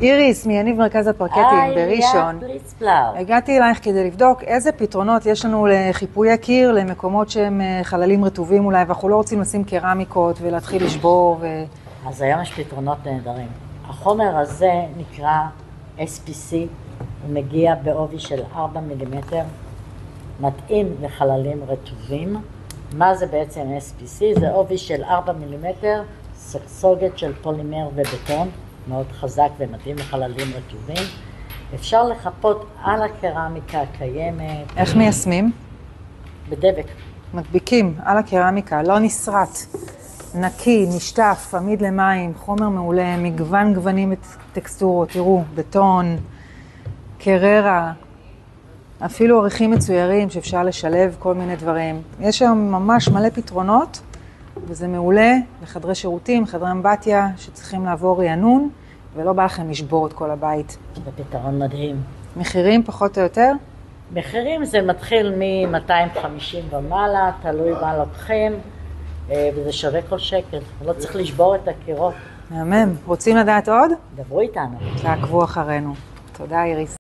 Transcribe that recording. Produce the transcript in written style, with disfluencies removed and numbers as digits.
איריס, מיניב מרכז הפרקטים בראשון. פליצפלאו. הגעתי אלייך כדי לבדוק איזה פתרונות יש לנו לחיפוי הקיר, למקומות שהם חללים רטובים אולי, ואנחנו לא רוצים לשים קרמיקות ולהתחיל לשבור. אז היום יש פתרונות נהדרים. החומר הזה נקרא SPC, הוא מגיע בעובי של 4 מילימטר, מתאים לחללים רטובים. מה זה בעצם SPC? זה עובי של 4 מילימטר, סוגת של פולימר ובטון, מאוד חזק ומתאים לחללים רטובים. אפשר לחפות על הקרמיקה הקיימת. איך מיישמים? בדבק. מדביקים על הקרמיקה, לא נסרט, נקי, נשטף, עמיד למים, חומר מעולה, מגוון גוונים טקסטורות, תראו, בטון, קררה, אפילו עריכים מצוירים שאפשר לשלב כל מיני דברים. יש שם ממש מלא פתרונות, וזה מעולה לחדרי שירותים, חדרי אמבטיה, שצריכים לעבור רענון, ולא בא לכם לשבור את כל הבית. זה פתרון מדהים. מחירים פחות או יותר? מחירים זה מתחיל מ-250 ומעלה, תלוי מה לוקחים, וזה שווה כל שקל. לא צריך לשבור את הקירות. מהמם. רוצים לדעת עוד? דברו איתנו. תעקבו אחרינו. תודה איריס.